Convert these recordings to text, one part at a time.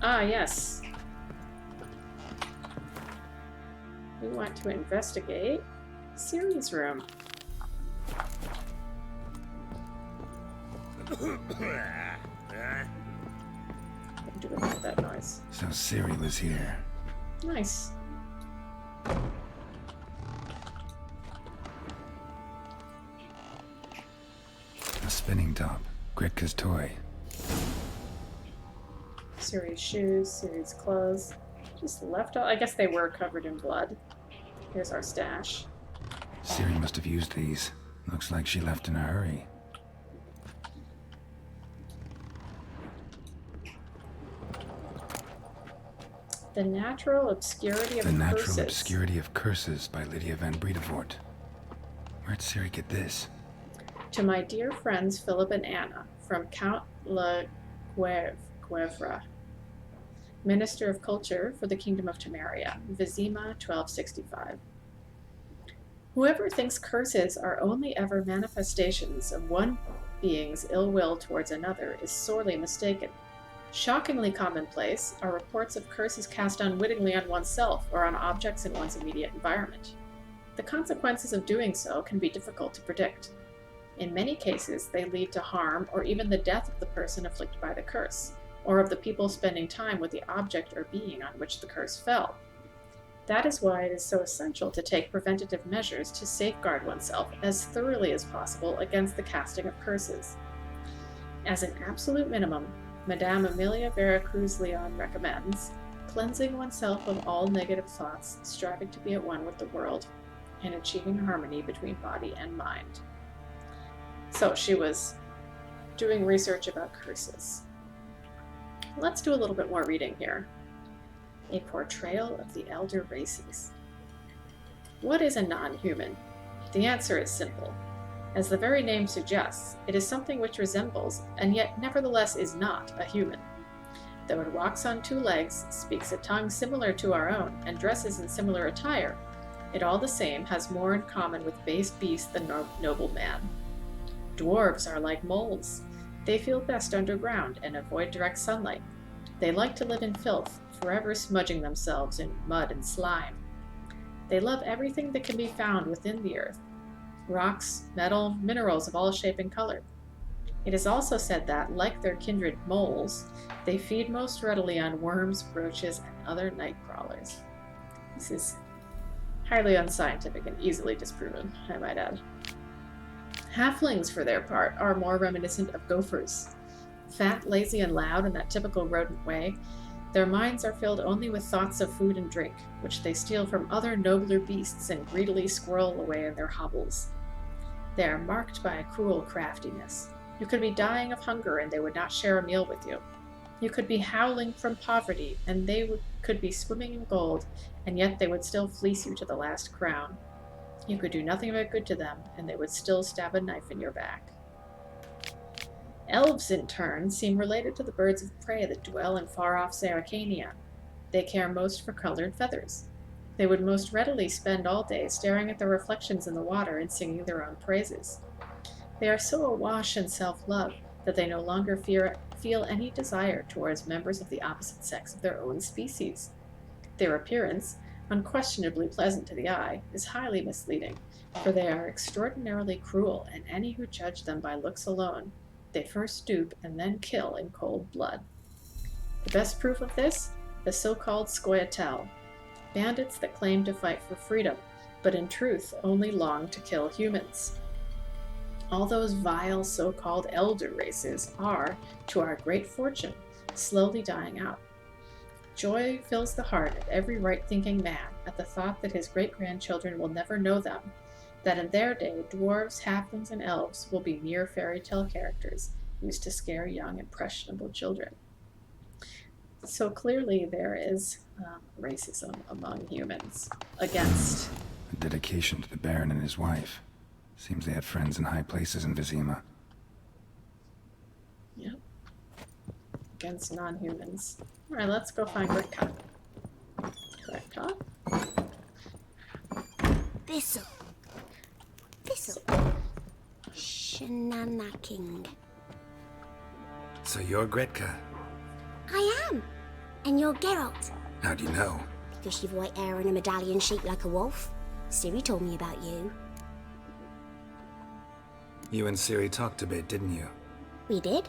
Ah, yes. We want to investigate Siri's room. I'm doing with that noise. So Siri was here. Nice. A spinning top. Gretka's toy. Siri's shoes, Siri's clothes. Just left all. I guess they were covered in blood. Here's our stash. Siri must have used these. Looks like she left in a hurry. The Natural Obscurity of The Natural Curses. Obscurity of Curses by Lydia van Bredevoort. Where'd Siri get this? To my dear friends Philip and Anna, from Count Le Guevre, Minister of Culture for the Kingdom of Temeria, Vizima 1265. Whoever thinks curses are only ever manifestations of one being's ill will towards another is sorely mistaken. Shockingly commonplace are reports of curses cast unwittingly on oneself or on objects in one's immediate environment. The consequences of doing so can be difficult to predict. In many cases, they lead to harm or even the death of the person afflicted by the curse, or of the people spending time with the object or being on which the curse fell. That is why it is so essential to take preventative measures to safeguard oneself as thoroughly as possible against the casting of curses. As an absolute minimum, Madame Amelia Vera Cruz Leon recommends cleansing oneself of all negative thoughts, striving to be at one with the world, and achieving harmony between body and mind. So she was doing research about curses. Let's do a little bit more reading here. A portrayal of the elder races. What is a non-human? The answer is simple. As the very name suggests, it is something which resembles, and yet nevertheless is not, a human. Though it walks on two legs, speaks a tongue similar to our own, and dresses in similar attire, it all the same has more in common with base beast than noble man. Dwarves are like moles. They feel best underground and avoid direct sunlight. They like to live in filth, forever smudging themselves in mud and slime. They love everything that can be found within the earth. Rocks, metal, minerals of all shape and color. It is also said that, like their kindred moles, they feed most readily on worms, roaches, and other night crawlers. This is highly unscientific and easily disproven, I might add. Halflings, for their part, are more reminiscent of gophers. Fat, lazy, and loud in that typical rodent way, their minds are filled only with thoughts of food and drink, which they steal from other nobler beasts and greedily squirrel away in their hovels. They are marked by a cruel craftiness. You could be dying of hunger and they would not share a meal with you. You could be howling from poverty and they could be swimming in gold, and yet they would still fleece you to the last crown. You could do nothing but good to them, and they would still stab a knife in your back. Elves, in turn, seem related to the birds of prey that dwell in far-off Saracania. They care most for colored feathers. They would most readily spend all day staring at their reflections in the water and singing their own praises. They are so awash in self-love that they no longer feel any desire towards members of the opposite sex of their own species. Their appearance, unquestionably pleasant to the eye, is highly misleading, for they are extraordinarily cruel, and any who judge them by looks alone, they first stoop and then kill in cold blood. The best proof of this, the so-called Scoia'tael, bandits that claim to fight for freedom, but in truth only long to kill humans. All those vile so-called elder races are, to our great fortune, slowly dying out. Joy fills the heart of every right-thinking man at the thought that his great-grandchildren will never know them, that in their day dwarves, halflings, and elves will be mere fairy tale characters used to scare young, impressionable children. So clearly there is racism among humans against... A dedication to the Baron and his wife. Seems they had friends in high places in Vizima. Yep. Against non-humans. Alright, let's go find Gretka. Gretka? Thistle. Shenanaking. So you're Gretka? I am. And you're Geralt. How do you know? Because you've white hair and a medallion shaped like a wolf. Ciri told me about you. You and Ciri talked a bit, didn't you? We did?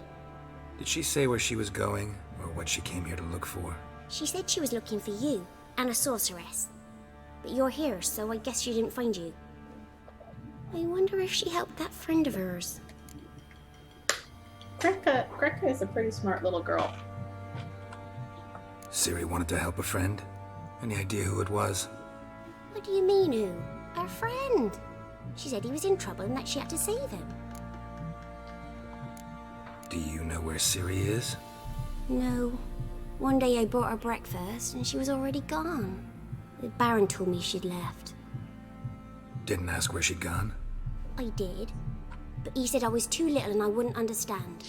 Did she say where she was going, or what she came here to look for? She said she was looking for you, and a sorceress. But you're here, so I guess she didn't find you. I wonder if she helped that friend of hers. Grekka is a pretty smart little girl. Ciri wanted to help a friend? Any idea who it was? What do you mean, who? Our friend. She said he was in trouble and that she had to save him. Do you know where Ciri is? No. One day I brought her breakfast and she was already gone. The Baron told me she'd left. Didn't ask where she'd gone? I did. But he said I was too little and I wouldn't understand.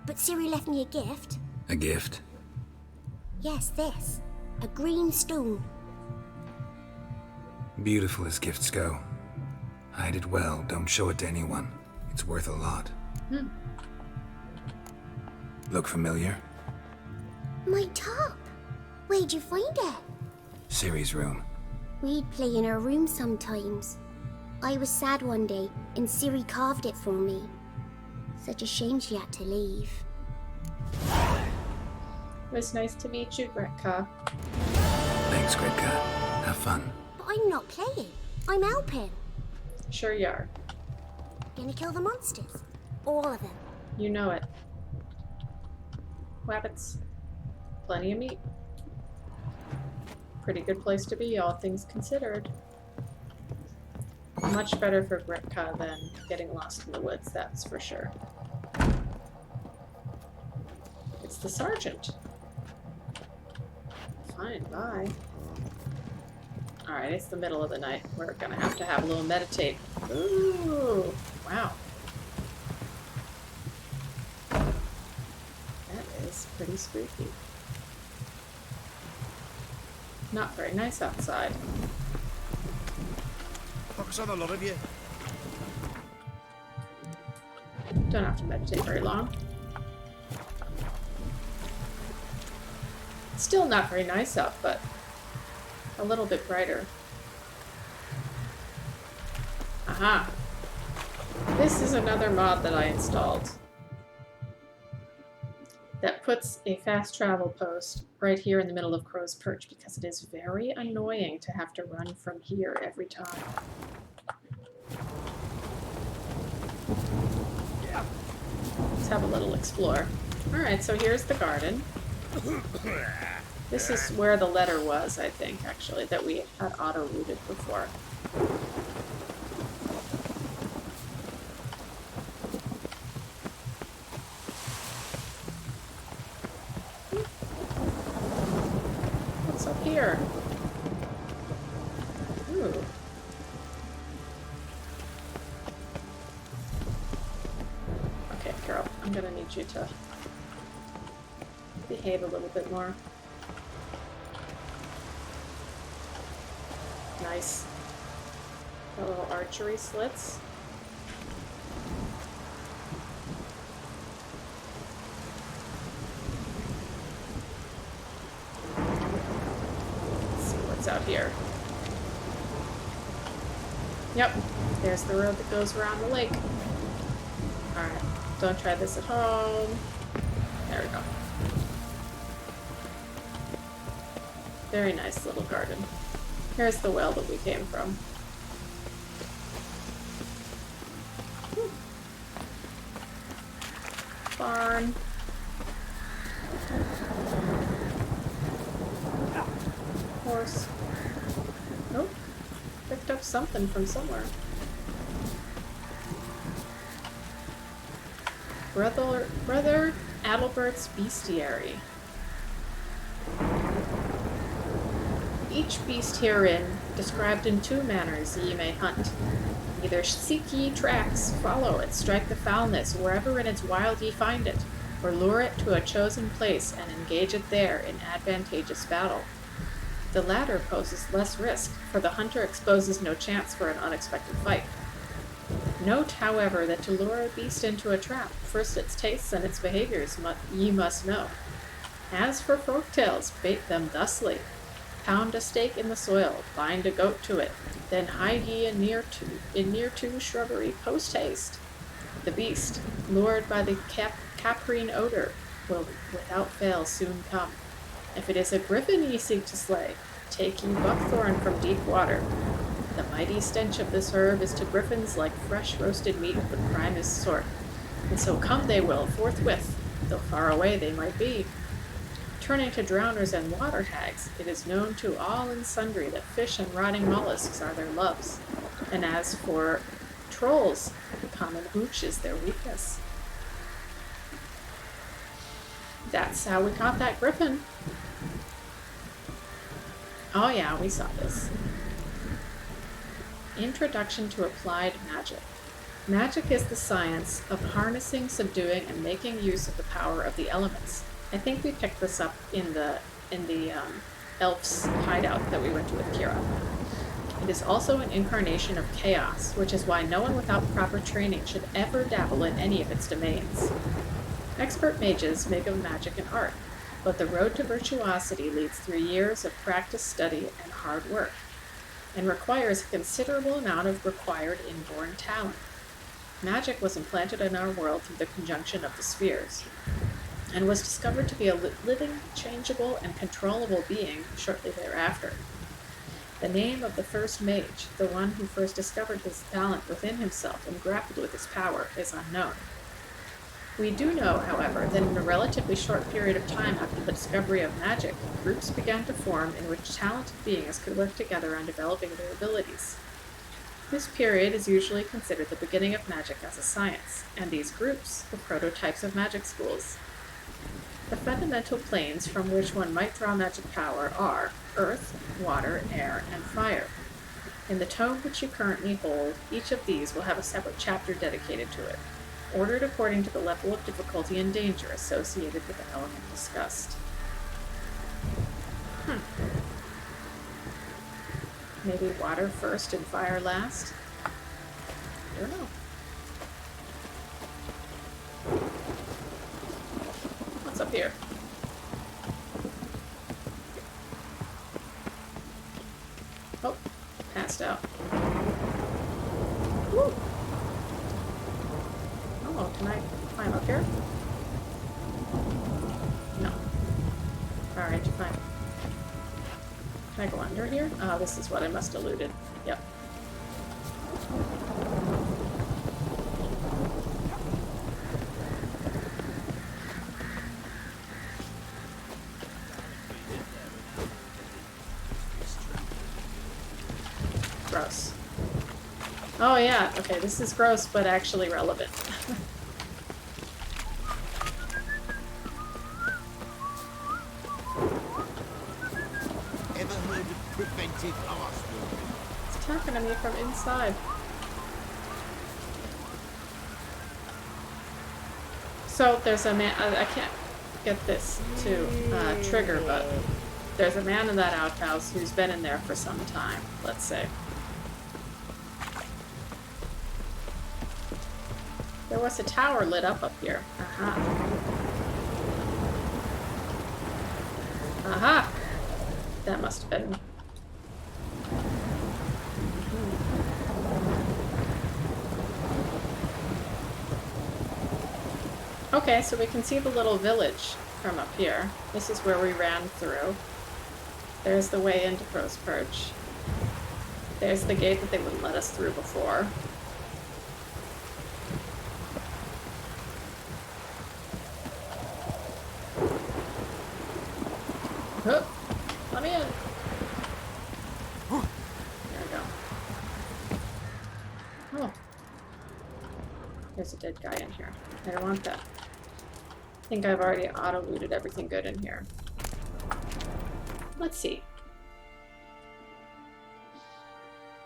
But Ciri left me a gift. A gift? Yes, this. A green stone. Beautiful as gifts go. Hide it well, don't show it to anyone. It's worth a lot. Look familiar? My top. Where'd you find it? Ciri's room. We'd play in her room sometimes. I was sad one day, and Ciri carved it for me. Such a shame she had to leave. It was nice to meet you, Grekka. Thanks, Gredka. Have fun. But I'm not playing. I'm helping. Sure you are. Gonna kill the monsters. All of them. You know it. Wabbits. Plenty of meat. Pretty good place to be, all things considered. Much better for Grekka than getting lost in the woods, that's for sure. It's the sergeant. Fine, bye. Alright, it's the middle of the night. We're gonna have to have a little meditate. Ooh, wow. That is pretty spooky. Not very nice outside. Focus on a lot of you. Don't have to meditate very long. Still not very nice out, but a little bit brighter. Aha! This is another mod that I installed that puts a fast travel post right here in the middle of Crow's Perch because it is very annoying to have to run from here every time. Let's have a little explore. Alright, so here's the garden. This is where the letter was, I think, actually, that we had auto-rooted before. What's up here? Ooh. Okay, girl, I'm gonna need you to behave a little bit more. Nice. Got little archery slits. Let's see what's out here. Yep, there's the road that goes around the lake. Alright, don't try this at home. There we go. Very nice little garden. Here's the well that we came from. Barn. Horse. Nope. Picked up something from somewhere. Brother Adalbert's Bestiary. Each beast herein described in two manners ye may hunt. Either seek ye tracks, follow it, strike the foulness wherever in its wild ye find it, or lure it to a chosen place and engage it there in advantageous battle. The latter poses less risk, for the hunter exposes no chance for an unexpected fight. Note, however, that to lure a beast into a trap, first its tastes and its behaviors ye must know. As for folktales, bait them thusly. Pound a stake in the soil, bind a goat to it, then hide ye in near to shrubbery post haste. The beast, lured by the caprine odor, will without fail soon come. If it is a griffin ye seek to slay, take ye buckthorn from deep water. The mighty stench of this herb is to griffins like fresh roasted meat of the primest sort, and so come they will forthwith, though far away they might be. Turning to drowners and water hags, it is known to all and sundry that fish and rotting mollusks are their loves, and as for trolls, the common hooch is their weakness. That's how we caught that griffin. Oh yeah, we saw this. Introduction to Applied Magic. Magic is the science of harnessing, subduing, and making use of the power of the elements. I think we picked this up in the elf's hideout that we went to with Kira. It is also an incarnation of chaos, which is why no one without proper training should ever dabble in any of its domains. Expert mages make of magic an art, but the road to virtuosity leads through years of practice, study, and hard work, and requires a considerable amount of required inborn talent. Magic was implanted in our world through the conjunction of the spheres, and was discovered to be a living, changeable, and controllable being shortly thereafter. The name of the first mage, the one who first discovered his talent within himself and grappled with his power, is unknown. We do know, however, that in a relatively short period of time after the discovery of magic, groups began to form in which talented beings could work together on developing their abilities. This period is usually considered the beginning of magic as a science, and these groups, the prototypes of magic schools. The fundamental planes from which one might draw magic power are earth, water, air, and fire. In the tome which you currently hold, each of these will have a separate chapter dedicated to it, ordered according to the level of difficulty and danger associated with the element discussed. Maybe water first and fire last? I don't know. What's up here? Oh, passed out. Woo! Oh, can I climb up here? No. Alright, fine. Can I go under here? Oh, this is what I must have looted. Yep. Gross. Oh yeah, okay, this is gross, but actually relevant. Ever heard of preventive arsenal? It's talking to me from inside. So there's a man, I can't get this to trigger, but there's a man in that outhouse who's been in there for some time, let's say. There was a tower lit up here. Aha. Aha! That must have been... Okay, so we can see the little village from up here. This is where we ran through. There's the way into Crow's Perch. There's the gate that they wouldn't let us through before. Huh. Let me in. There we go. Oh. There's a dead guy in here. I don't want that. I think I've already auto-looted everything good in here. Let's see.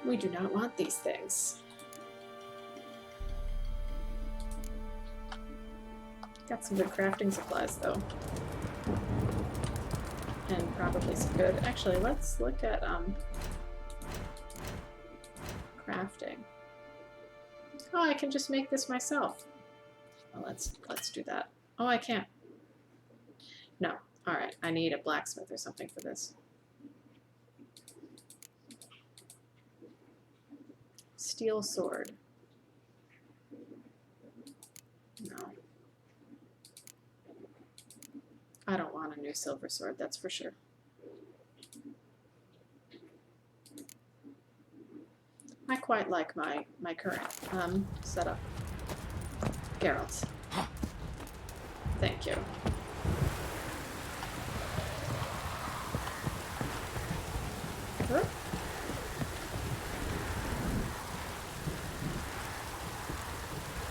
We do not want these things. Got some good crafting supplies, though. And probably some good... Actually, let's look at, crafting. Oh, I can just make this myself. Well, let's do that. Oh, I can't. No. Alright, I need a blacksmith or something for this. Steel sword. No. I don't want a new silver sword, that's for sure. I quite like my current setup. Geralt. Thank you. Huh?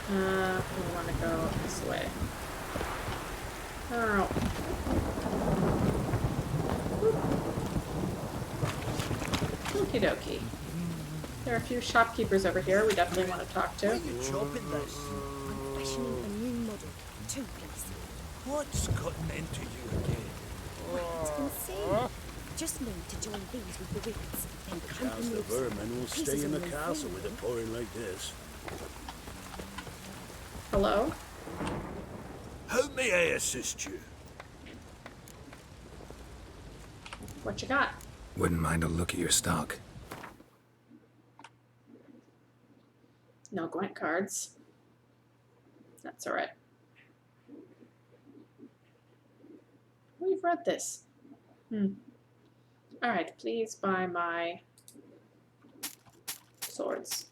We want to go this way. Oh. Okie dokie. There are a few shopkeepers over here we definitely want to talk to. Are you chopping this? I'm fashioning a new model. 2, please. What's gotten into you again? Wait and see. Just need to join these with the rivets, then clamp Chance them the loose. vermin will stay Pieces in the of them castle free. with it pouring like this. Hello? How may I assist you? What you got? Wouldn't mind a look at your stock. No Gwent cards. That's alright. We've read this. Alright, please buy my swords.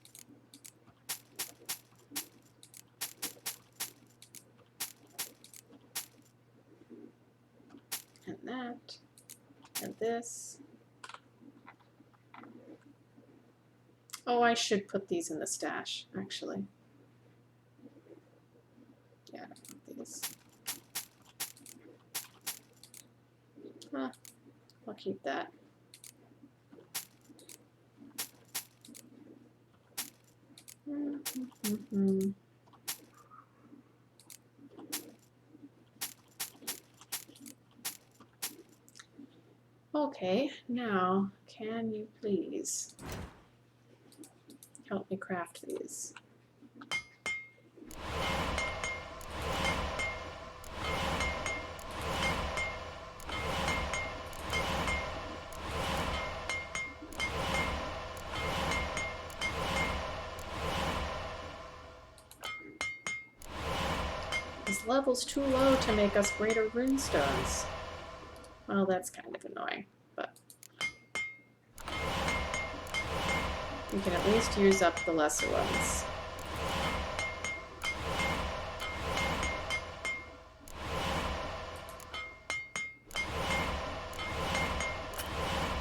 And that. And this. Oh, I should put these in the stash, actually. Yeah, I don't want these. I'll keep that. Okay, now, can you please help me craft these? This level's too low to make us greater runestones. Well, that's kind of annoying, but we can at least use up the lesser ones.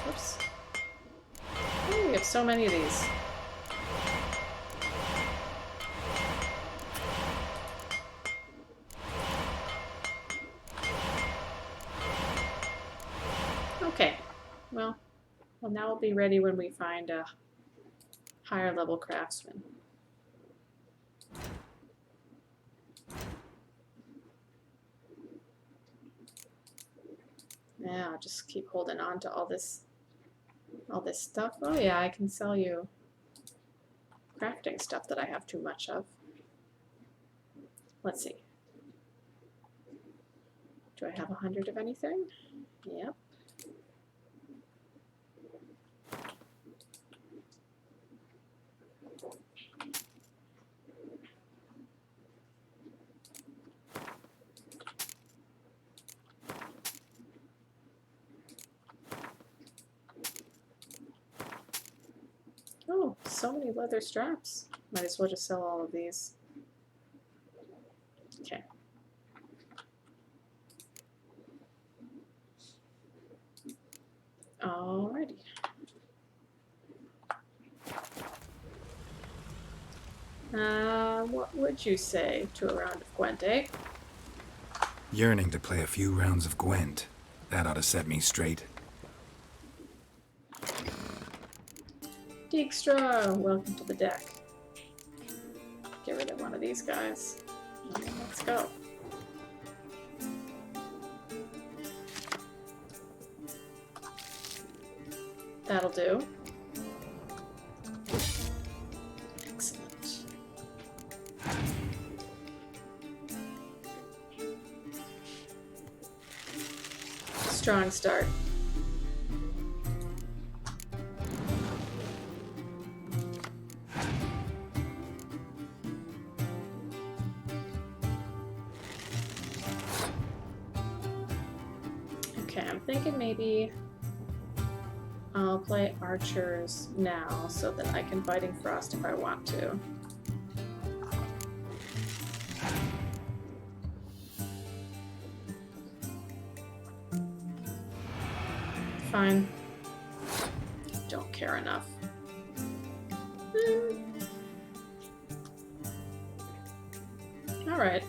Oops. Oh, we have so many of these. Okay, well now we'll be ready when we find a higher level craftsman. Yeah, I'll just keep holding on to all this stuff. Oh yeah, I can sell you crafting stuff that I have too much of. Let's see. Do I have 100 of anything? Yep. Oh, so many leather straps. Might as well just sell all of these. Okay. Alrighty. What would you say to a round of Gwent, eh? Yearning to play a few rounds of Gwent. That ought to set me straight. Dijkstra, welcome to the deck. Get rid of one of these guys. Let's go. That'll do. Excellent. strong start. Okay, I'm thinking maybe I'll play archers now so that I can Biting Frost if I want to. Fine. Don't care enough. Alright.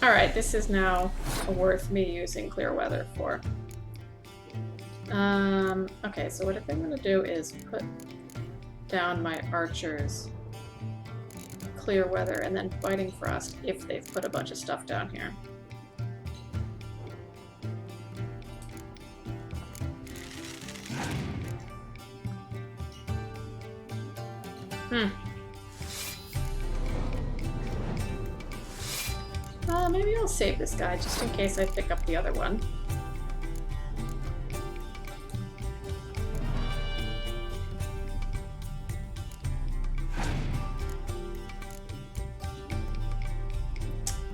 Alright, this is now worth me using clear weather for. Okay, so what I think I'm gonna do is put down my archers clear weather and then Biting Frost if they've put a bunch of stuff down here. Maybe I'll save this guy just in case I pick up the other one.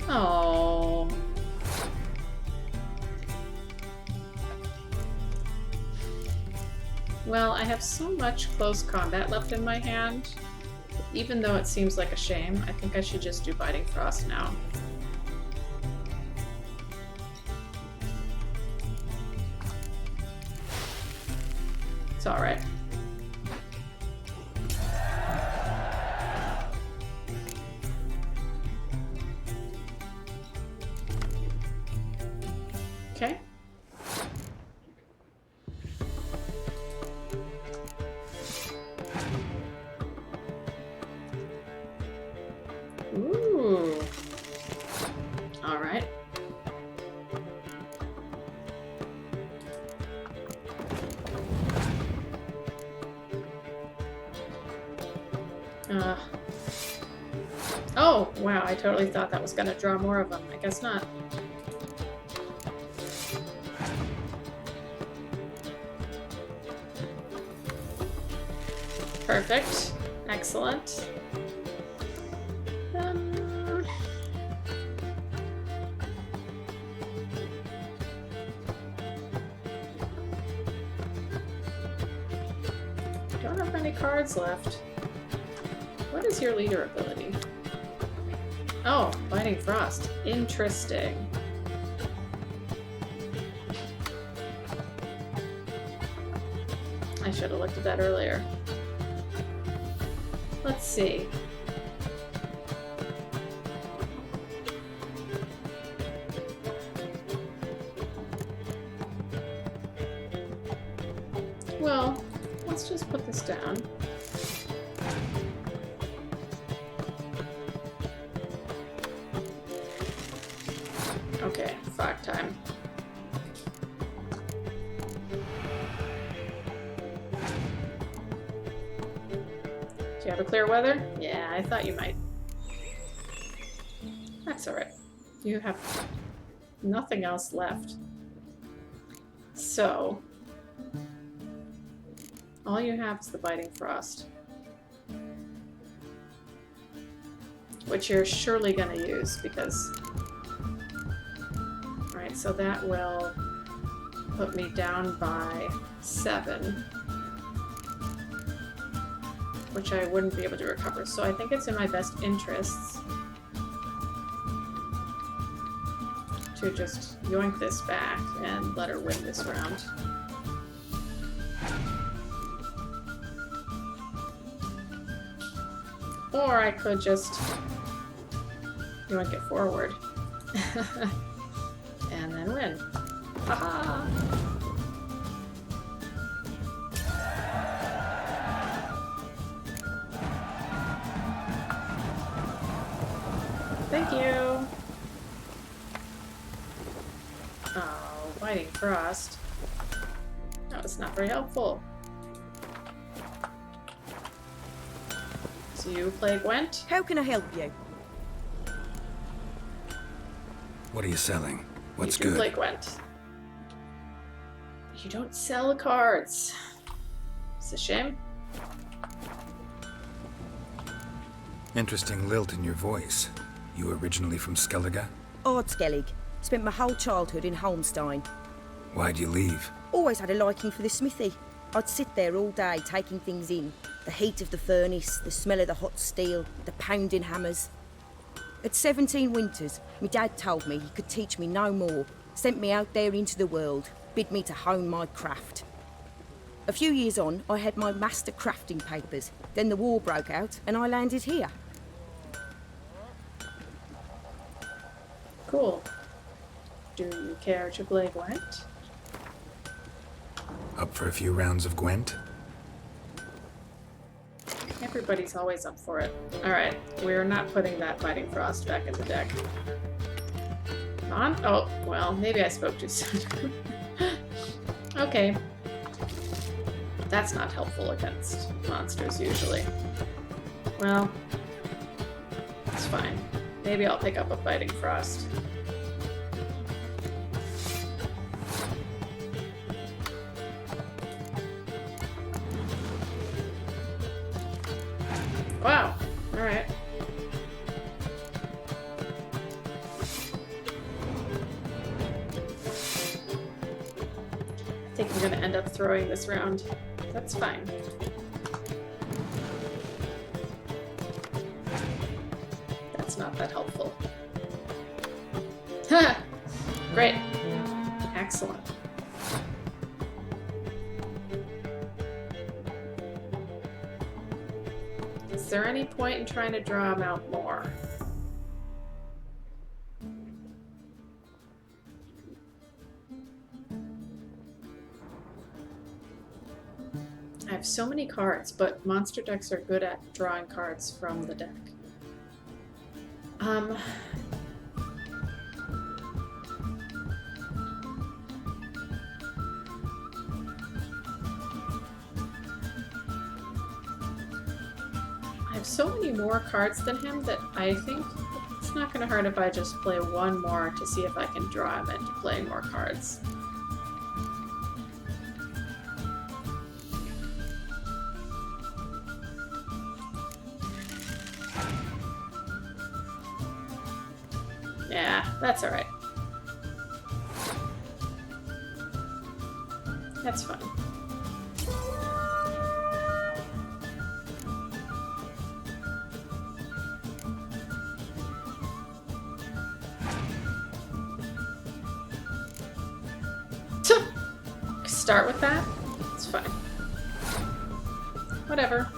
Oh. Well, I have so much close combat left in my hand. Even though it seems like a shame, I think I should just do Biting Frost now. It's alright. Okay. Ooh. All right. Oh, wow, I totally thought that was gonna draw more of them. I guess not. Perfect. Excellent. Don't have many cards left. What is your leader ability? Oh, Biting Frost. Interesting. I should have looked at that earlier. Let's see. Well, let's just put this down. Okay, fog time. Do you have a clear weather? Yeah, I thought you might. That's alright. You have nothing else left. So, all you have is the Biting Frost. Which you're surely going to use because... Alright, so that will put me down by 7. Which I wouldn't be able to recover. So I think it's in my best interests to just yoink this back and let her win this round. Or I could just yoink it forward and then win. Haha! Thank you! Oh, Biting Frost. That was not very helpful. Do you play Gwent? How can I help you? What are you selling? What's You do good? play Gwent. You don't sell cards. It's a shame. Interesting lilt in your voice. You originally from Skellige? Ardskellig. Spent my whole childhood in Holmstein. Why'd you leave? Always had a liking for the smithy. I'd sit there all day taking things in. The heat of the furnace, the smell of the hot steel, the pounding hammers. At 17 winters, my dad told me he could teach me no more. Sent me out there into the world, bid me to hone my craft. A few years on, I had my master crafting papers. Then the war broke out and I landed here. Cool. Do you care to play Gwent? Up for a few rounds of Gwent? Everybody's always up for it. Alright, we're not putting that Biting Frost back in the deck. On? Oh, well, maybe I spoke too soon. Okay. That's not helpful against monsters, usually. Well, it's fine. Maybe I'll pick up a Biting Frost. Wow. Alright. I think I'm gonna end up throwing this round. That's fine. That's not that helpful. Ha! Great. Excellent. Is there any point in trying to draw him out more? I have so many cards, but monster decks are good at drawing cards from the deck. I have so many more cards than him that I think it's not going to hurt if I just play one more to see if I can draw him into playing more cards. Yeah, that's alright. That's fine. Start with that? It's fine. Whatever.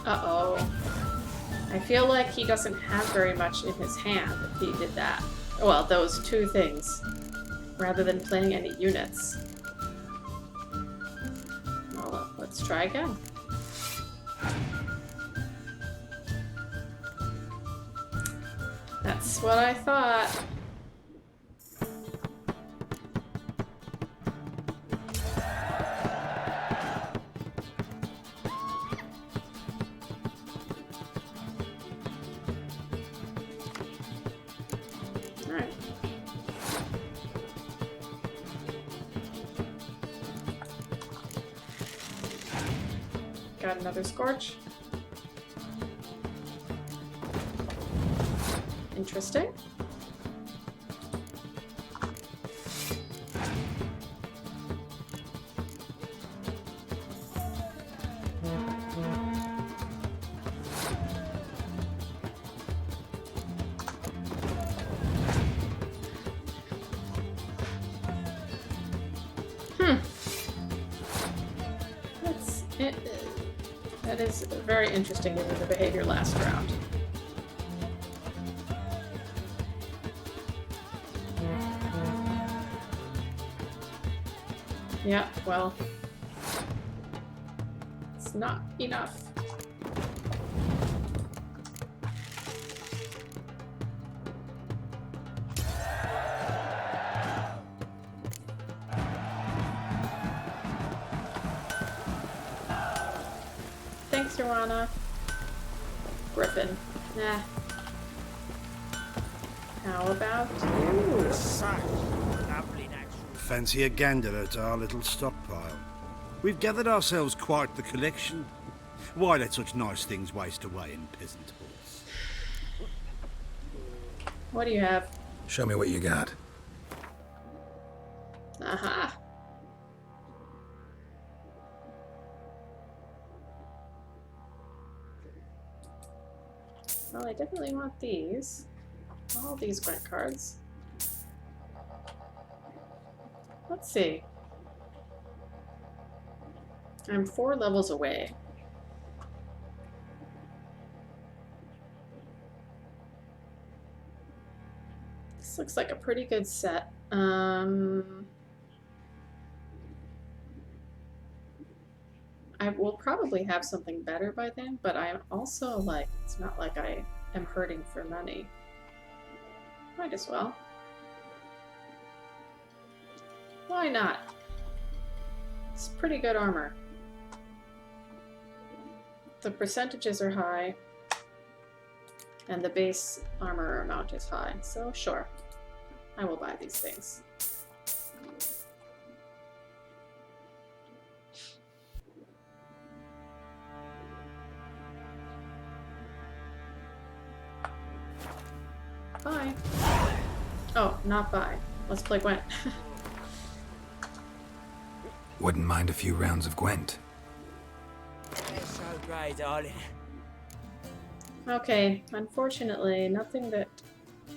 Uh-oh. I feel like he doesn't have very much in his hand if he did that. Well, those two things. Rather than playing any units. Well, let's try again. That's what I thought. Alright. Got another Scorch. Interesting. That's it. That is very interesting given the behavior last round. Yeah, well, it's not enough. Thanks, Joanna. Griffin. Nah. How about you? Fancy a gander at our little stockpile. We've gathered ourselves quite the collection. Why let such nice things waste away in peasant halls? What do you have? Show me what you got. Aha. Well, I definitely want these. All these Gwent cards. Let's see. I'm 4 levels away. This looks like a pretty good set. I will probably have something better by then, but I'm also like, it's not like I am hurting for money. Might as well. Why not? It's pretty good armor. The percentages are high, and the base armor amount is high, so sure, I will buy these things. Bye. Oh, not bye. Let's play Gwent. Wouldn't mind a few rounds of Gwent. It's so great, darling. Okay, unfortunately, nothing that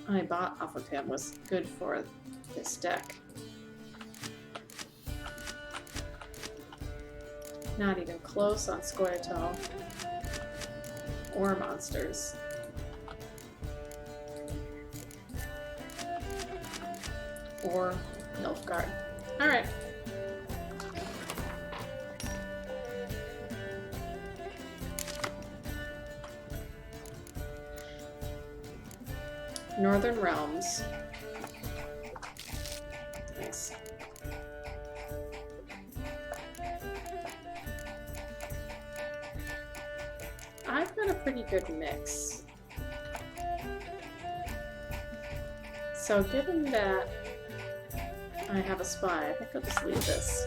I bought off of him was good for this deck. Not even close on Scoia'tael or monsters. Or Nilfgaard. Alright. Northern Realms. Nice. I've got a pretty good mix. So given that I have a spy, I think I'll just leave this.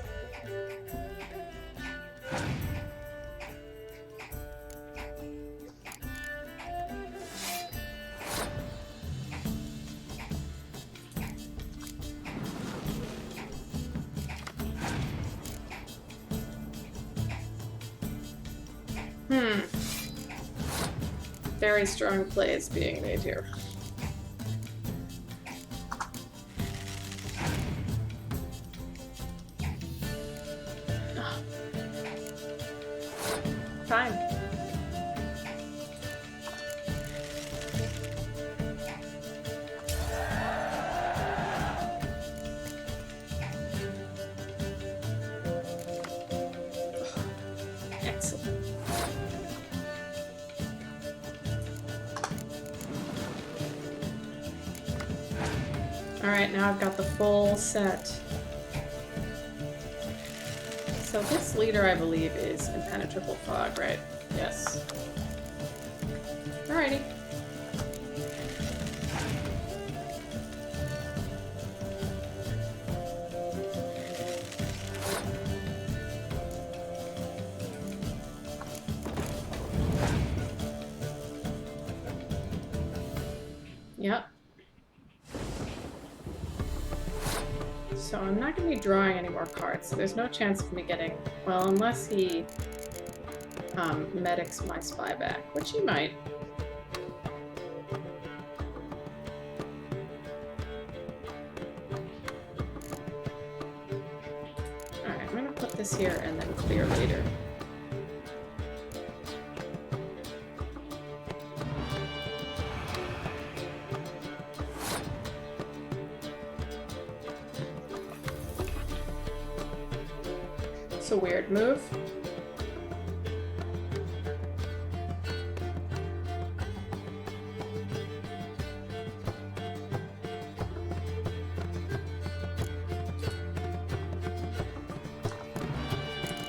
Very strong plays being made here. Fine. Excellent. Alright, now I've got the full set. So this leader, I believe, is Impenetrable Fog, right? Yes. Alrighty. Yep. So I'm not going to be drawing any more cards, so there's no chance of me getting... Well, unless he medics my spy back, which he might. Alright, I'm going to put this here and then clear later. It's a weird move.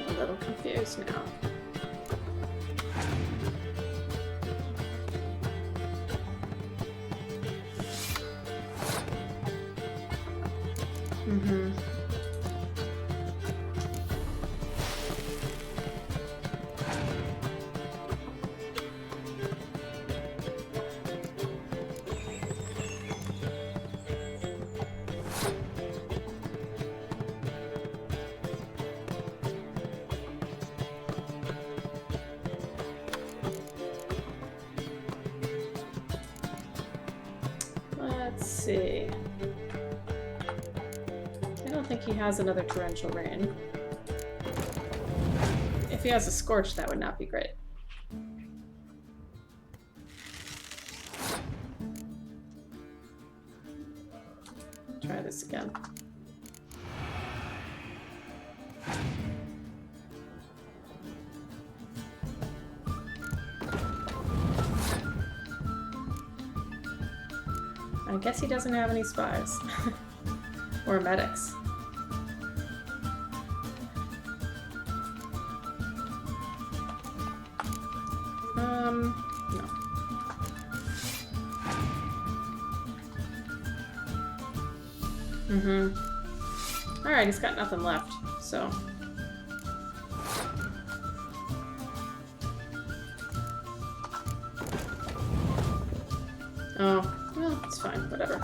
A little confused now. Mm-hmm. Let's see. I don't think he has another torrential rain. If he has a scorch, that would not be great. Try this again. I guess he doesn't have any spies. Or medics. No. Mm-hmm. Alright, he's got nothing left, so. Oh, well, it's fine, whatever.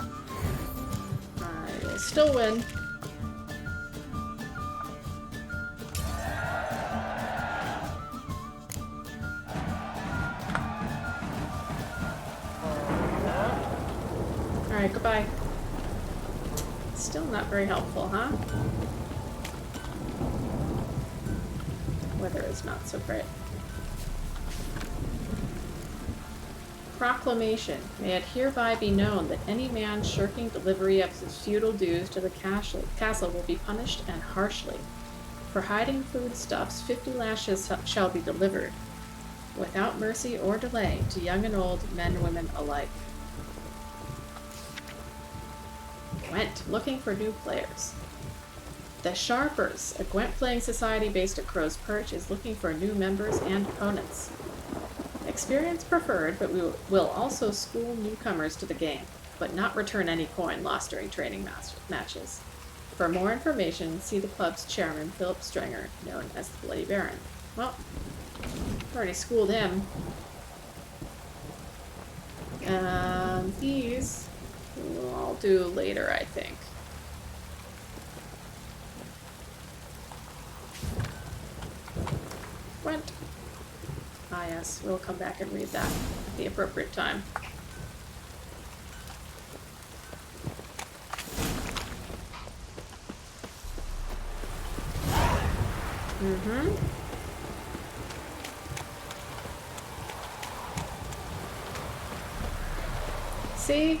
I will still win. Alright, goodbye. Still not very helpful, huh? Weather is not so great. Proclamation. May it hereby be known that any man shirking delivery of his feudal dues to the castle will be punished and harshly. For hiding foodstuffs, 50 lashes shall be delivered, without mercy or delay, to young and old, men and women alike. Gwent, looking for new players. The Sharpers, a Gwent playing society based at Crow's Perch, is looking for new members and opponents. Experience preferred, but we will also school newcomers to the game, but not return any coin lost during training matches. For more information, see the club's chairman, Philip Strenger, known as the Bloody Baron. Well, already schooled him. These I'll do later, I think. Gwent. Ah yes, we'll come back and read that at the appropriate time. Mm-hmm. See?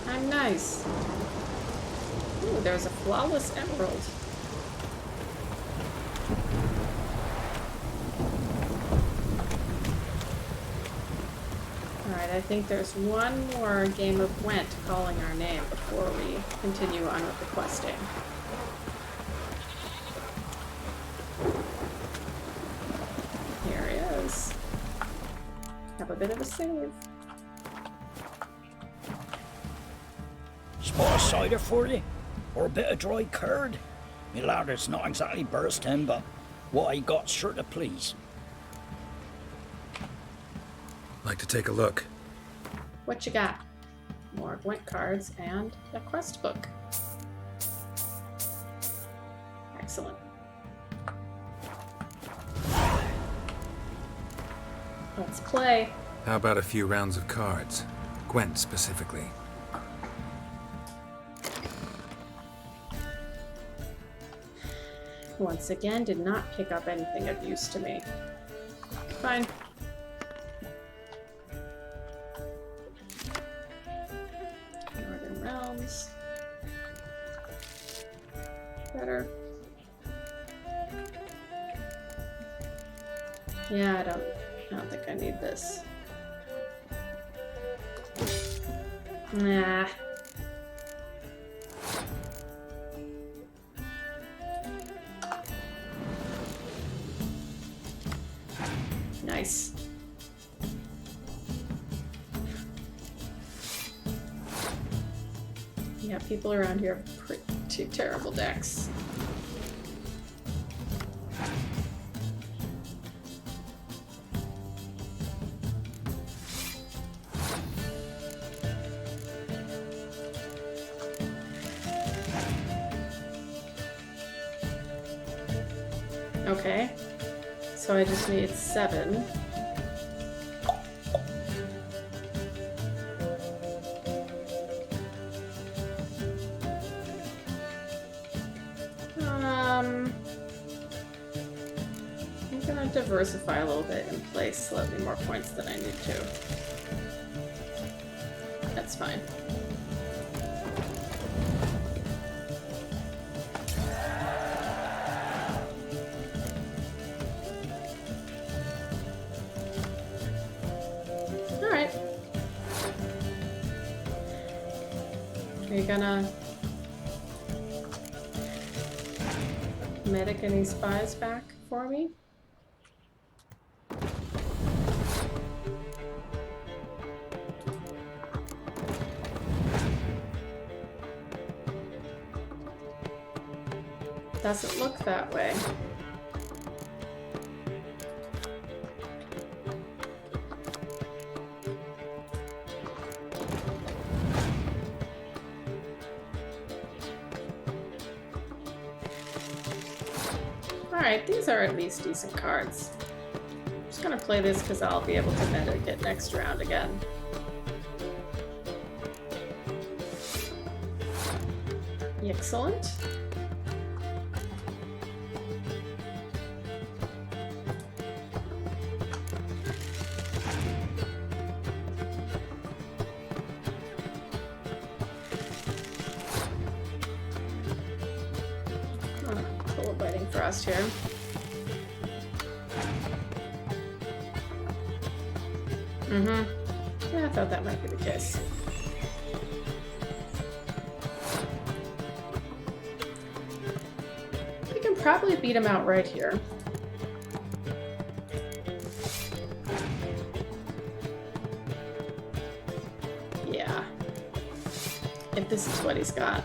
I'm nice. Ooh, there's a flawless emerald. Alright, I think there's one more game of Gwent calling our name before we continue on with the questing. Here he is. Have a bit of a save. Spot a cider for you? Or a bit of dry curd? Me lad, it's not exactly bursting, but what I got's sure to please. Like to take a look. What you got? More Gwent cards and a quest book. Excellent. Let's play. How about a few rounds of cards? Gwent specifically. Once again, did not pick up anything of use to me. Fine. Northern Realms. Better. Yeah, I don't think I need this. Nah. Nice. Yeah, people around here have Two terrible decks. Okay, so I just need 7. I'm gonna diversify a little bit and play slightly more points than I need to. That's fine. Alright. Are you gonna medic any spies back for me? Doesn't look that way. Alright, these are at least decent cards. I'm just gonna play this because I'll be able to medic it next round again. Excellent. Frost here. Yeah, I thought that might be the case. We can probably beat him out right here. Yeah. If this is what he's got.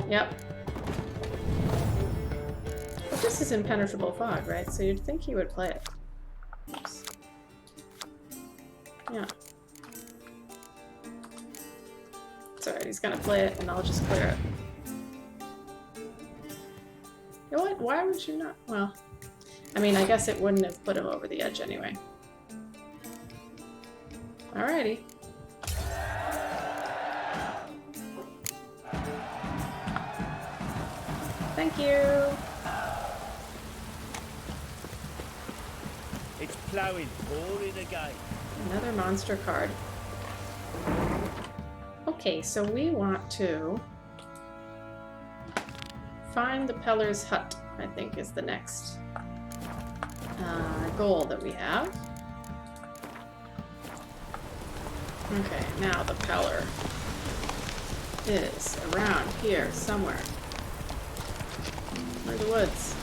Yep. But this is impenetrable fog, right? So you'd think he would play it. Oops. Yeah. It's alright, he's gonna play it and I'll just clear it. You know what? Why would you not? Well, I mean, I guess it wouldn't have put him over the edge anyway. Alrighty. Thank you. It's ploughing, pouring again. Another monster card. Okay, so we want to find the Pellar's hut, I think is the next goal that we have. Okay, now the Pellar is around here somewhere. Where are the woods?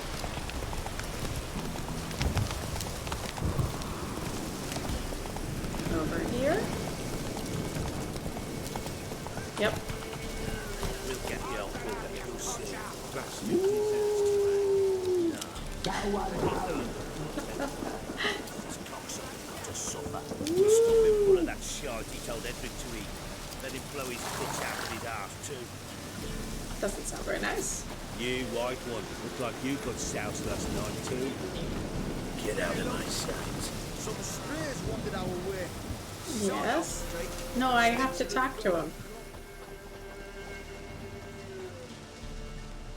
Over here? Yep. We'll get the elk, we'll get the sea. This cocksucker got to suffer. We'll stop him full of that shite he told Edric to eat. Let him blow his guts out of his arse too. Doesn't sound very nice. You white one, look like you got soused last night too. Get out of my sight. Some strays wandered our way. Yes? No, I have to talk to him.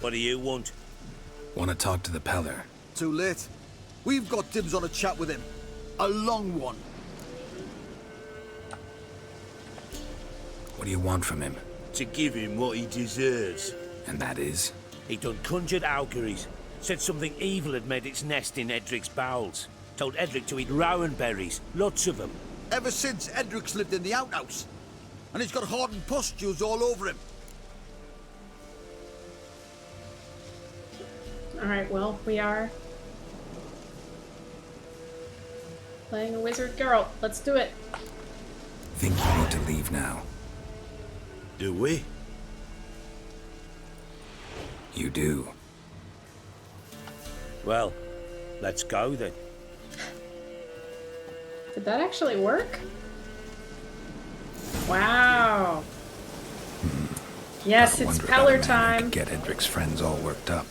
What do you want? Want to talk to the Pellar? Too late. We've got dibs on a chat with him. A long one. What do you want from him? To give him what he deserves. And that is? He done conjured auguries. Said something evil had made its nest in Edric's bowels. Told Edric to eat rowan berries, lots of them. Ever since Edric's lived in the outhouse. And he's got hardened pustules all over him. Alright, well, we are Playing a wizard Geralt. Let's do it. Think you need to leave now. Do we? You do. Well, let's go then. Did that actually work? Wow. Yes, it's Wonder about a pellar man who time. could get Edric's friends all worked up.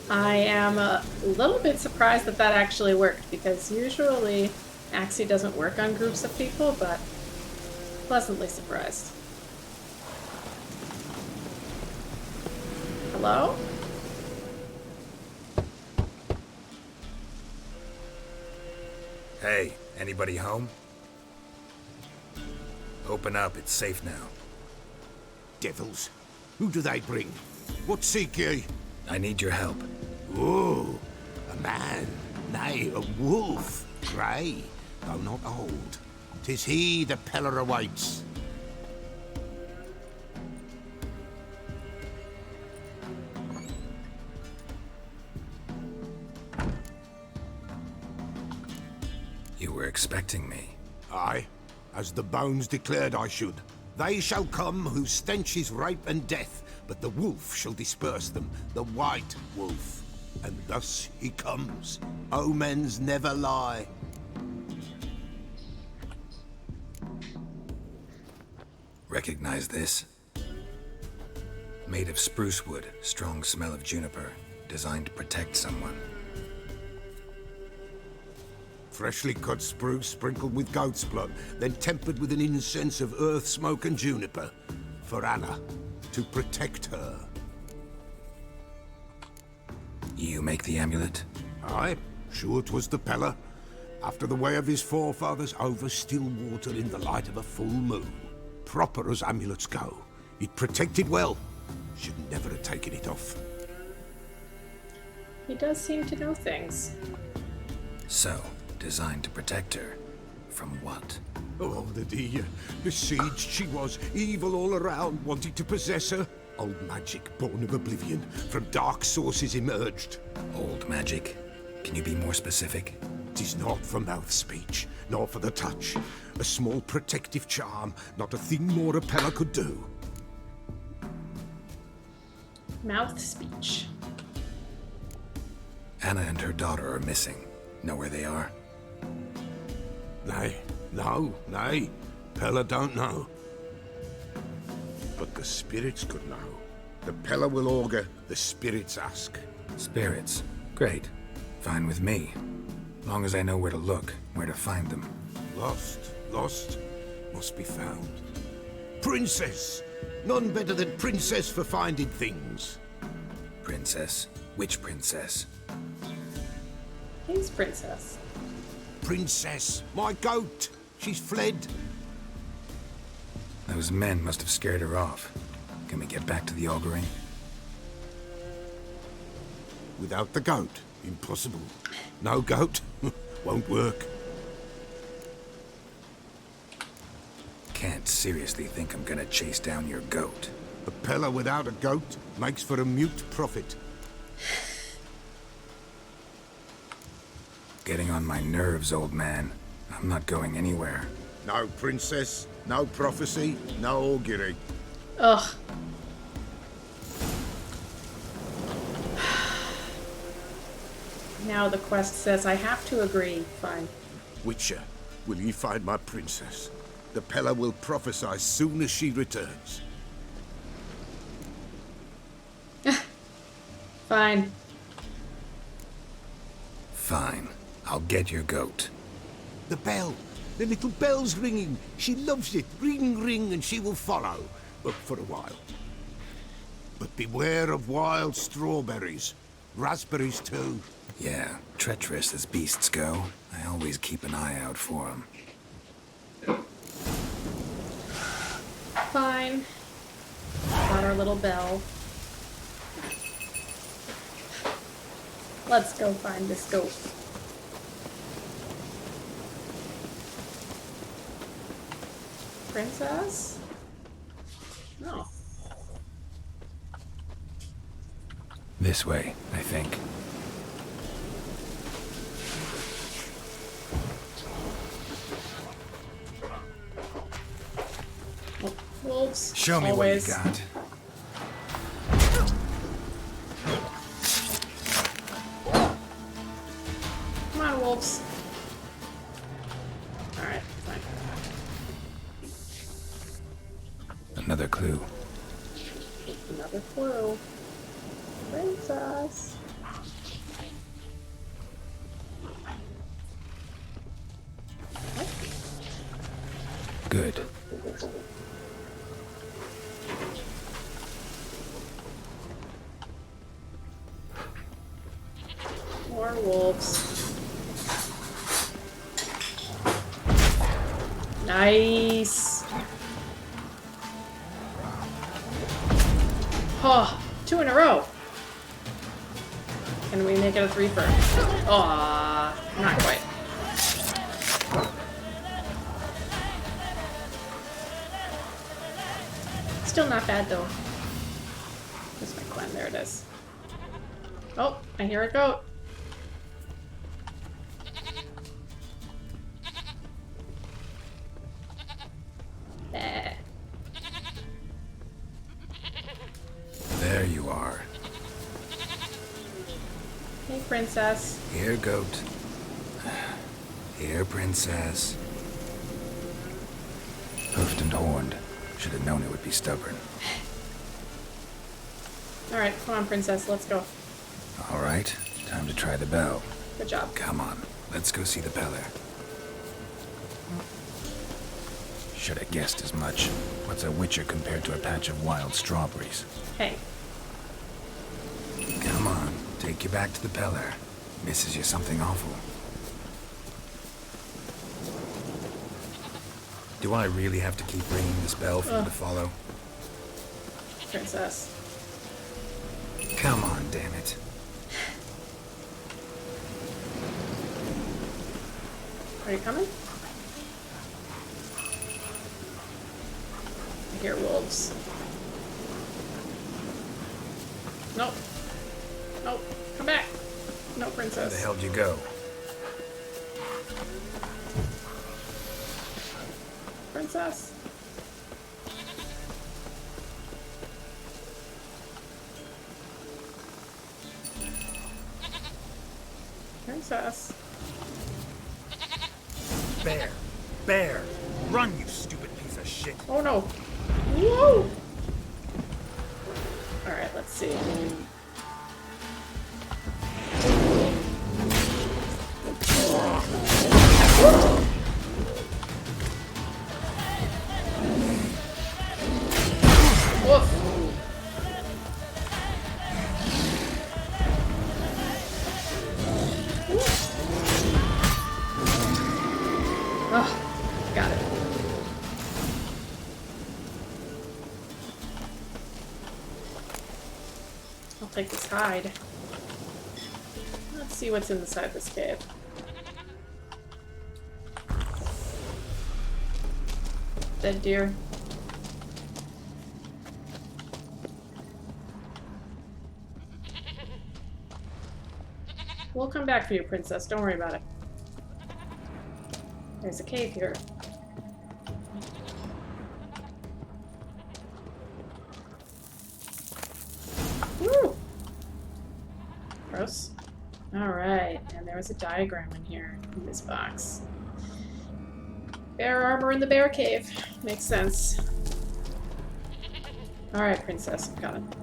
I am a little bit surprised that that actually worked, because usually Axie doesn't work on groups of people, but pleasantly surprised. Hello? Hey, anybody home? Open up, it's safe now. Devils. Who do they bring? What seek ye? I need your help. Oh, a man, nay, a wolf. Grey, though not old. 'Tis he the pellar awaits. You were expecting me. Aye, as the bones declared I should. They shall come whose stench is rape and death, but the wolf shall disperse them, the white wolf. And thus he comes. Omens never lie. Recognize this? Made of spruce wood, strong smell of juniper, designed to protect someone. Freshly cut spruce sprinkled with goat's blood, then tempered with an incense of earth, smoke and juniper. For Anna, to protect her. You make the amulet? Aye, sure 'twas the pellar. After the way of his forefathers, over still water in the light of a full moon. Proper as amulets go. It protected well. Should never have taken it off. He does seem to know things. So, designed to protect her. From what? Oh, the dear. Besieged she was, evil all around, wanted to possess her. Old magic, born of oblivion, from dark sources emerged. Old magic? Can you be more specific? 'Tis not for mouth speech, nor for the touch. A small protective charm, not a thing more a pellar could do. Mouth speech. Anna and her daughter are missing. Know where they are? Nay, nay. Pellar don't know. But the spirits could know. The pellar will augur, the spirits ask. Spirits. Great. Fine with me. Long as I know where to look, where to find them. Lost, must be found. Princess! None better than Princess for finding things. Princess? Which princess? King's princess. Princess, my goat! She's fled. Those men must have scared her off. Can we get back to the auguring? Without the goat, impossible. No goat, won't work. Can't seriously think I'm gonna chase down your goat. A pellar without a goat makes for a mute prophet. Getting on my nerves, old man. I'm not going anywhere. No princess, no prophecy, no augury. Ugh. Now the quest says I have to agree. Fine. Witcher, will ye find my princess? The pellar will prophesy soon as she returns. Fine. Fine. I'll get your goat. The bell! The little bell's ringing. She loves it. Ring, ring, and she will follow. But for a while. But beware of wild strawberries. Raspberries, too. Yeah, treacherous as beasts go. I always keep an eye out for them. Fine. Got our little bell. Let's go find this goat. Princess? No. This way, I think. wolves. Show me always. what you got. Come on, wolves. Alright, fine. Another clue. Another clue. Princess. Good. More wolves. Nice. Oh, 2 in a row. Can we make it a 3-fer? Aw, not quite. Still not bad though. Where's my Gwen? There it is. Oh, I hear a goat. There. There you are. Hey, princess. Here, goat. Here, princess. Hoofed and horned. Should have known it would be stubborn. Alright, come on, princess. Let's go. All right, time to try the bell. Good job. Come on, let's go see the pellar. Should have guessed as much. What's a witcher compared to a patch of wild strawberries? Hey. Come on, take you back to the pellar. Misses you something awful. Do I really have to keep ringing this bell for you to follow? Princess. Come on, damn it. Are you coming? I hear wolves. Nope. Nope. Come back. No, Where princess. the hell did you go? Princess. Princess. Bear! Bear! Run, you stupid piece of shit! Oh no. Whoa! Alright, let's see. Woof. Oh, got it. I'll take this hide. Let's see what's inside this cave. Dead deer. We'll come back for you, princess. Don't worry about it. There's a cave here. Woo! Gross. Alright, and there was a diagram in here, in this box. Bear armor in the bear cave. Makes sense. Alright, princess, I'm coming.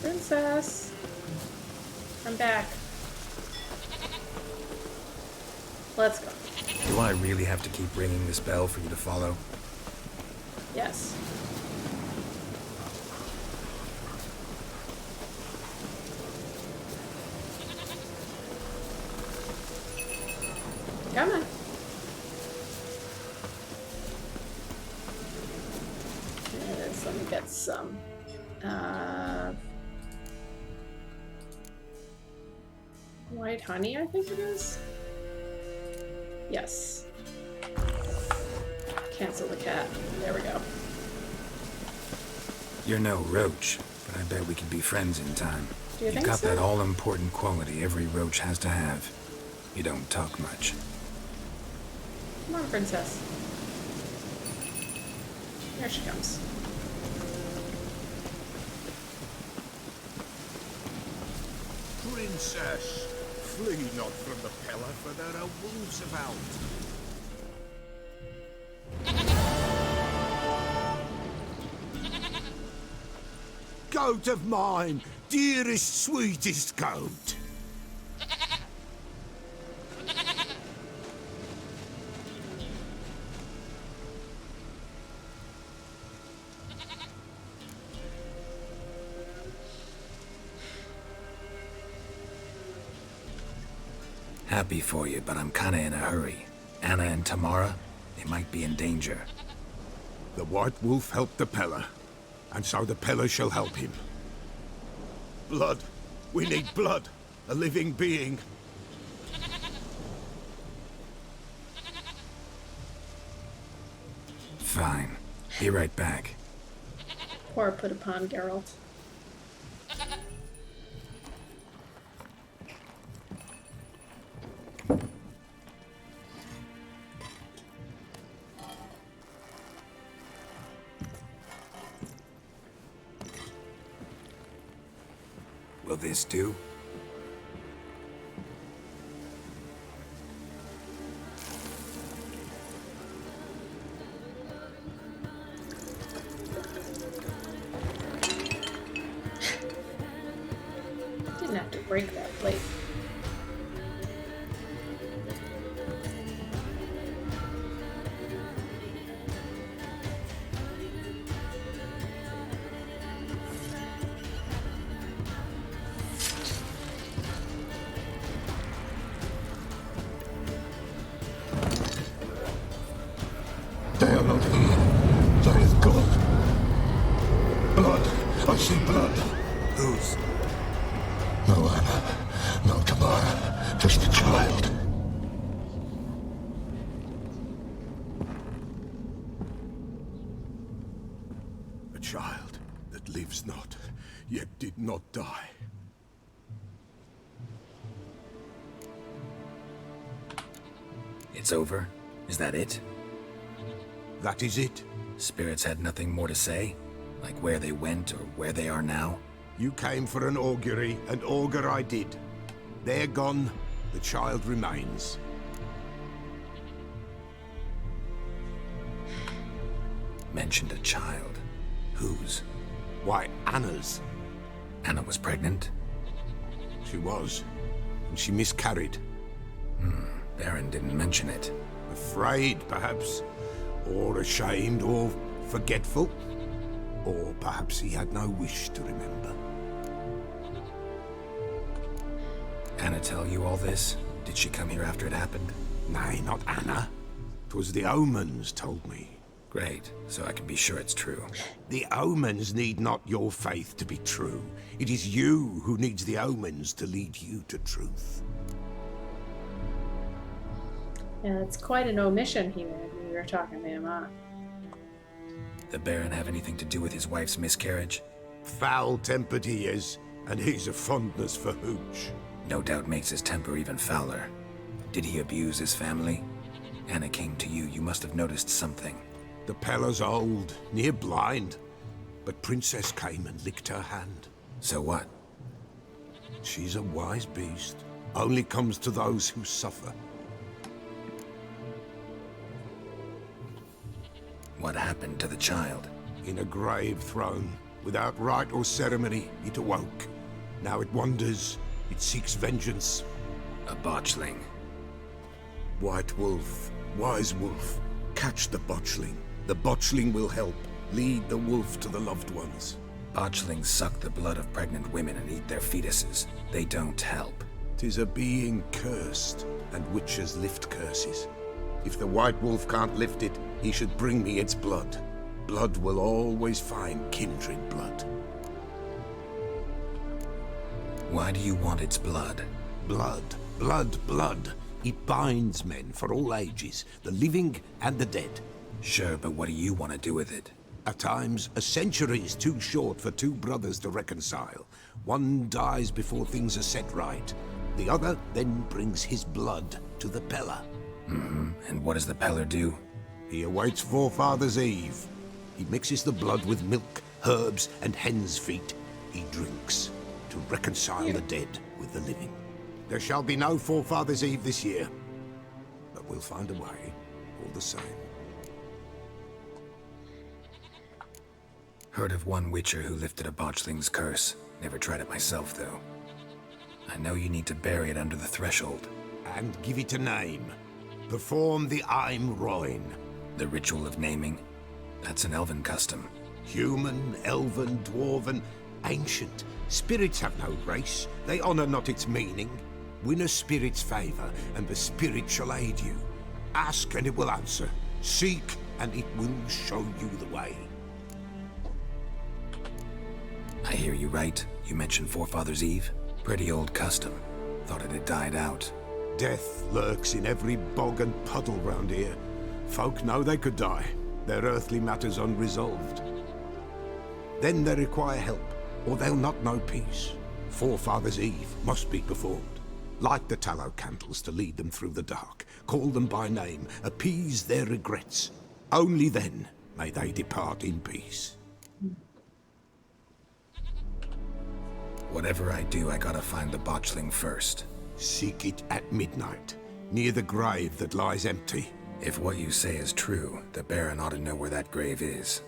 Princess! I'm back. Let's go. Do I really have to keep ringing this bell for you to follow? Yes. Come on. Yes, let me get some. White honey, I think it is. Yes. Cancel the cat. There we go. You're no roach, but I bet we could be friends in time. Do you You've think got so? that all-important quality every roach has to have. You don't talk much. Come on, princess. There she comes. Princess, flee not from the pellar, for there are wolves about. Goat of mine, dearest, sweetest goat. Happy for you, but I'm kinda in a hurry. Anna and Tamara, they might be in danger. The White Wolf helped the pellar, and so the pellar shall help him. Blood. We need blood. A living being. Fine. Be right back. Poor put upon Geralt. Will this do? Didn't have to break that plate. They are not here. They is gone. Blood. I see blood. Whose? No Anna. No Tamara. Just a child. A child that lives not, yet did not die. It's over? Is that it? That is it. Spirits had nothing more to say? Like where they went or where they are now? You came for an augury, and augur I did. They're gone. The child remains. Mentioned a child. Whose? Why, Anna's. Anna was pregnant? She was. And she miscarried. Baron didn't mention it. Afraid, perhaps. Or ashamed, or forgetful. Or perhaps he had no wish to remember. Anna tell you all this? Did she come here after it happened? Nay, not Anna. 'Twas the omens told me. Great, so I can be sure it's true. The omens need not your faith to be true. It is you who needs the omens to lead you to truth. Yeah, it's quite an omission here. We were talking to him, huh? The Baron have anything to do with his wife's miscarriage? Foul-tempered he is, and he's a fondness for hooch. No doubt makes his temper even fouler. Did he abuse his family? Anna came to you, you must have noticed something. The Pellar's old, near blind, but Princess came and licked her hand. So what? She's a wise beast, only comes to those who suffer. What happened to the child? In a grave thrown, without rite or ceremony, it awoke. Now it wanders, it seeks vengeance. A botchling. White Wolf, Wise Wolf, catch the botchling. The botchling will help, lead the wolf to the loved ones. Botchlings suck the blood of pregnant women and eat their fetuses. They don't help. 'Tis a being cursed, and witches lift curses. If the White Wolf can't lift it, he should bring me its blood. Blood will always find kindred blood. Why do you want its blood? Blood, blood, blood. It binds men for all ages, the living and the dead. Sure, but what do you want to do with it? At times, a century is too short for two brothers to reconcile. One dies before things are set right. The other then brings his blood to the pellar. And what does the pellar do? He awaits Forefather's Eve. He mixes the blood with milk, herbs, and hen's feet. He drinks to reconcile the dead with the living. There shall be no Forefather's Eve this year, but we'll find a way, all the same. Heard of one witcher who lifted a botchling's curse. Never tried it myself, though. I know you need to bury it under the threshold. And give it a name. Perform the Aim Roin. The ritual of naming? That's an elven custom. Human, elven, dwarven, ancient. Spirits have no race. They honour not its meaning. Win a spirit's favour, and the spirit shall aid you. Ask, and it will answer. Seek, and it will show you the way. I hear you right. You mentioned Forefather's Eve? Pretty old custom. Thought it had died out. Death lurks in every bog and puddle round here. Folk know they could die, their earthly matters unresolved. Then they require help, or they'll not know peace. Forefather's Eve must be performed. Light the tallow candles to lead them through the dark. Call them by name, appease their regrets. Only then may they depart in peace. Whatever I do, I gotta find the botchling first. Seek it at midnight, near the grave that lies empty. If what you say is true, the Baron ought to know where that grave is.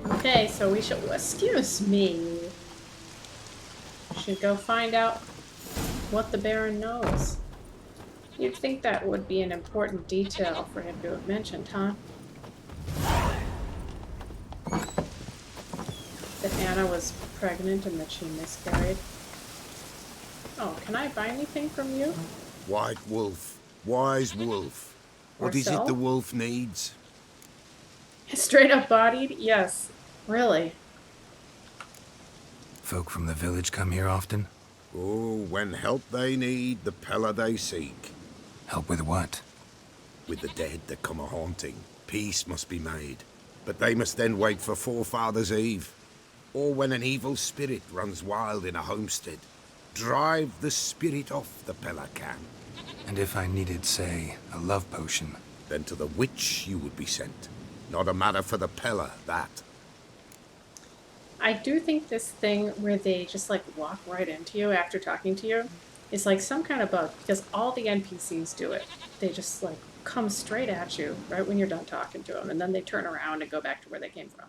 Okay, so we should... Excuse me. We should go find out what the Baron knows. You'd think that would be an important detail for him to have mentioned, huh? That Anna was pregnant and that she miscarried. Oh, can I buy anything from you? White wolf, wise wolf. What is it the wolf needs? Straight up bodied? Yes. Really. Folk from the village come here often? Oh, when help they need, the pellar they seek. Help with what? With the dead that come a-haunting. Peace must be made. But they must then wait for Forefather's Eve. Or when an evil spirit runs wild in a homestead. Drive the spirit off, the pellar can. And if I needed, say, a love potion? Then to the witch you would be sent. Not a matter for the pellar, that. I do think this thing where they just like walk right into you after talking to you is like some kind of bug, because all the NPCs do it. They just like come straight at you right when you're done talking to them, and then they turn around and go back to where they came from.